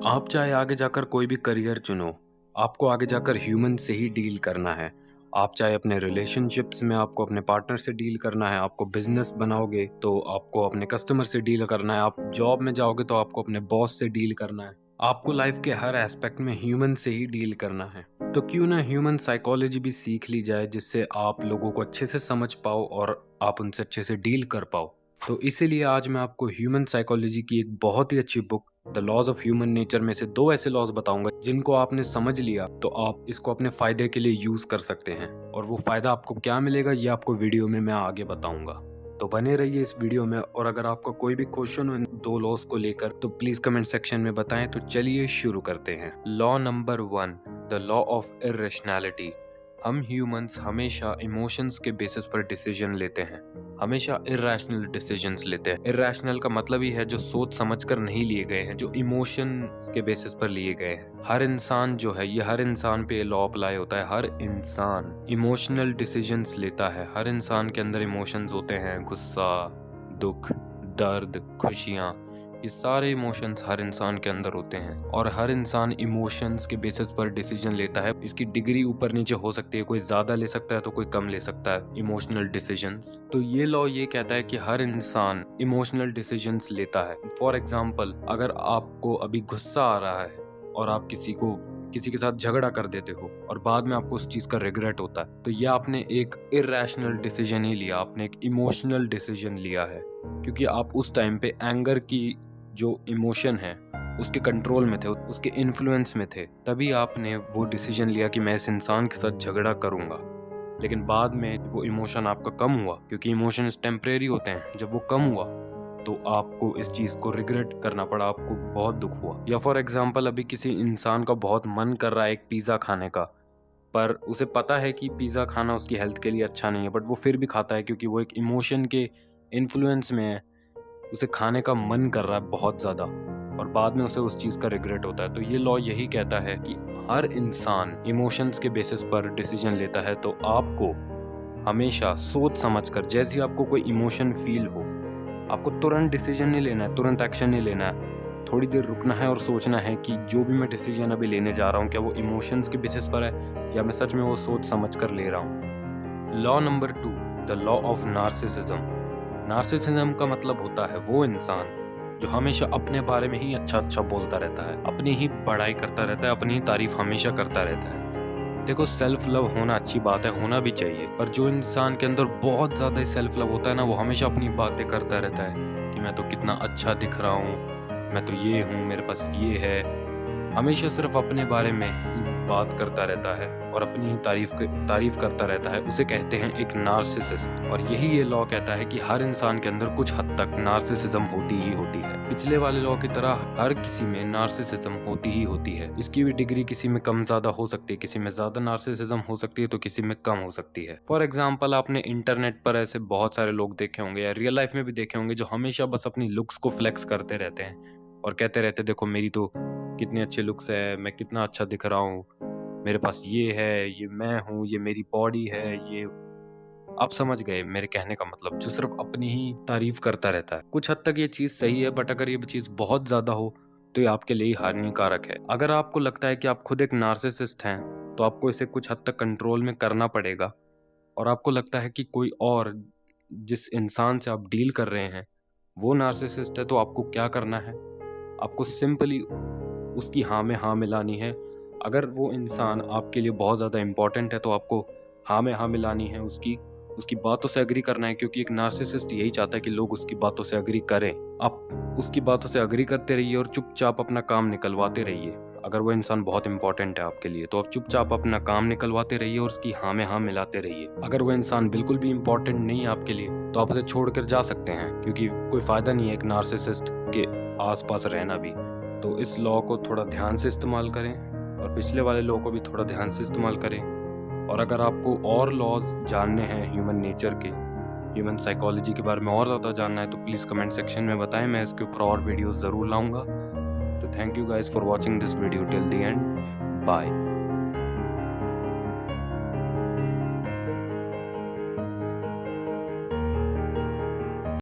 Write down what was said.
आप चाहे आगे जाकर कोई भी करियर चुनो, आपको आगे जाकर ह्यूमन से ही डील करना है। आप चाहे अपने रिलेशनशिप्स में आपको अपने पार्टनर से डील करना है, आपको बिज़नेस बनाओगे तो आपको अपने कस्टमर से डील करना है, आप जॉब में जाओगे तो आपको अपने बॉस से डील करना है। आपको लाइफ के हर एस्पेक्ट में ह्यूमन से ही डील करना है। तो क्यों ना ह्यूमन साइकोलॉजी भी सीख ली जाए, जिससे आप लोगों को अच्छे से समझ पाओ और आप उनसे अच्छे से डील कर पाओ। तो इसीलिए आज मैं आपको ह्यूमन साइकोलॉजी की एक बहुत ही अच्छी book the laws of human nature में से 2 ऐसे लॉज बताऊंगा जिनको आपने समझ लिया तो आप इसको अपने फायदे के लिए यूज कर सकते हैं। और वो फायदा आपको क्या मिलेगा ये आपको वीडियो में मैं आगे बताऊंगा। तो बने रहिए इस वीडियो में। और अगर आपका कोई भी क्वेश्चन हो इन 2 लॉज को लेकर तो प्लीज कमेंट सेक्शन में बताएं। तो चलिए शुरू करते हैं। Law number 1, the law of irrationality. हम ह्यूमंस हमेशा इमोशंस के बेसिस पर डिसीजन लेते हैं, हमेशा इर्रेशनल डिसीजंस लेते हैं। इर्रेशनल का मतलब ही है जो सोच समझकर नहीं लिए गए हैं, जो इमोशन के बेसिस पर लिए गए हैं। हर इंसान जो है, ये हर इंसान पे लॉ अप्लाई होता है। हर इंसान इमोशनल डिसीजंस लेता है। हर इंसान के अंदर इमोशंस होते हैं, गुस्सा, दुख, दर्द, खुशियाँ। ये सारे इमोशंस हर इंसान के अंदर होते हैं और हर इंसान इमोशंस के बेसिस पर डिसीजन लेता है। इसकी डिग्री ऊपर नीचे हो सकती है, कोई ज्यादा ले सकता है तो कोई कम ले सकता है इमोशनल डिसीजंस। तो ये लॉ ये कहता है कि हर इंसान इमोशनल डिसीजंस लेता है। फॉर एग्जाम्पल, अगर आपको अभी गुस्सा आ रहा है और आप किसी के साथ झगड़ा कर देते हो और बाद में आपको उस चीज का रिग्रेट होता है, तो ये आपने एक इर्रेशनल डिसीजन ही लिया, आपने एक इमोशनल डिसीजन लिया है। क्योंकि आप उस टाइम पे एंगर की जो इमोशन है उसके कंट्रोल में थे, उसके इन्फ्लुएंस में थे, तभी आपने वो डिसीजन लिया कि मैं इस इंसान के साथ झगड़ा करूंगा। लेकिन बाद में वो इमोशन आपका कम हुआ, क्योंकि इमोशंस टेम्परेरी होते हैं। जब वो कम हुआ तो आपको इस चीज को रिग्रेट करना पड़ा, आपको बहुत दुख हुआ। या फॉर एग्जाम्पल, अभी किसी इंसान का बहुत मन कर रहा है एक पिज्जा खाने का, पर उसे पता है कि पिज्जा खाना उसकी हेल्थ के लिए अच्छा नहीं है, बट वो फिर भी खाता है क्योंकि वो एक इमोशन के इन्फ्लुएंस में है। उसे खाने का मन कर रहा है बहुत ज़्यादा और बाद में उसे उस चीज़ का रिग्रेट होता है। तो ये लॉ यही कहता है कि हर इंसान इमोशंस के बेसिस पर डिसीजन लेता है। तो आपको हमेशा सोच समझकर, जैसे ही आपको कोई इमोशन फील हो, आपको तुरंत डिसीजन नहीं लेना है, तुरंत एक्शन नहीं लेना है। थोड़ी देर रुकना है और सोचना है कि जो भी मैं डिसीजन अभी लेने जा रहा हूँ, क्या वो इमोशंस के बेसिस पर है या मैं सच में वो सोच समझ कर ले रहा हूँ। Law number 2, the law of narcissism. Narcissism का मतलब होता है वो इंसान जो हमेशा अपने बारे में ही अच्छा बोलता रहता है, अपनी ही बड़ाई करता रहता है, अपनी ही तारीफ हमेशा करता रहता है। देखो, सेल्फ लव होना अच्छी बात है, होना भी चाहिए, पर जो इंसान के अंदर बहुत ज़्यादा सेल्फ लव होता है ना, वो हमेशा अपनी बातें करता रहता है कि मैं तो कितना अच्छा दिख रहा हूँ, मैं तो ये हूँ, मेरे पास ये है। हमेशा सिर्फ अपने बारे में ही बात करता रहता है और अपनी ही तारीफ करता रहता है। उसे कहते हैं एक नार्सिसिस्ट। और यही ये लॉ कहता है कि हर इंसान के अंदर कुछ हद तक नार्सिसिज्म होती ही होती है। पिछले वाले लॉ की तरह हर किसी में नार्सिसिज्म होती ही होती है। इसकी भी डिग्री किसी में कम ज्यादा हो सकती है, किसी में ज्यादा नार्सिसिज्म हो सकती है तो किसी में कम हो सकती है। फॉर एग्जाम्पल, आपने इंटरनेट पर ऐसे बहुत सारे लोग देखे होंगे या रियल लाइफ में भी देखे होंगे जो हमेशा बस अपनी लुक्स को फ्लेक्स करते रहते हैं और कहते रहते, देखो मेरी तो कितने अच्छे लुक्स है, मैं कितना अच्छा दिख रहा हूँ, मेरे पास ये है, ये मैं हूँ, ये मेरी बॉडी है, ये। आप समझ गए मेरे कहने का मतलब, जो सिर्फ अपनी ही तारीफ करता रहता है। कुछ हद तक ये चीज सही है, बट अगर ये चीज बहुत ज्यादा हो तो ये आपके लिए हानिकारक है। अगर आपको लगता है कि आप खुद एक नार्सिसिस्ट हैं तो आपको इसे कुछ हद तक कंट्रोल में करना पड़ेगा। और आपको लगता है कि कोई और, जिस इंसान से आप डील कर रहे हैं, वो नार्सिसिस्ट है, तो आपको क्या करना है? आपको सिंपली उसकी हाँ में हाँ मिलानी है। अगर वो इंसान आपके लिए बहुत ज़्यादा इम्पोर्टेंट है तो आपको हाँ में हाँ मिलानी है, उसकी बातों से अग्री करना है, क्योंकि एक नार्सिसिस्ट यही चाहता है कि लोग उसकी बातों से अग्री करें। आप उसकी बातों से अग्री करते रहिए और चुपचाप अपना काम निकलवाते रहिए। अगर वो इंसान बहुत इंपॉर्टेंट है आपके लिए तो आप चुपचाप अपना काम निकलवाते रहिए और उसकी हाँ में हाँ मिलाते रहिए। अगर वो इंसान बिल्कुल भी इंपॉर्टेंट नहीं है आपके लिए तो आप उसे छोड़कर जा सकते हैं, क्योंकि कोई फायदा नहीं है एक नार्सिसिस्ट के आसपास रहना भी। तो इस लॉ को थोड़ा ध्यान से इस्तेमाल करें और पिछले वाले लॉ को भी थोड़ा ध्यान से इस्तेमाल करें। और अगर आपको और लॉज जानने हैं ह्यूमन नेचर के, ह्यूमन साइकोलॉजी के बारे में और ज़्यादा जानना है तो प्लीज़ कमेंट सेक्शन में बताएं, मैं इसके ऊपर और वीडियोस ज़रूर लाऊंगा। तो thank you guys for watching this video till the end. Bye.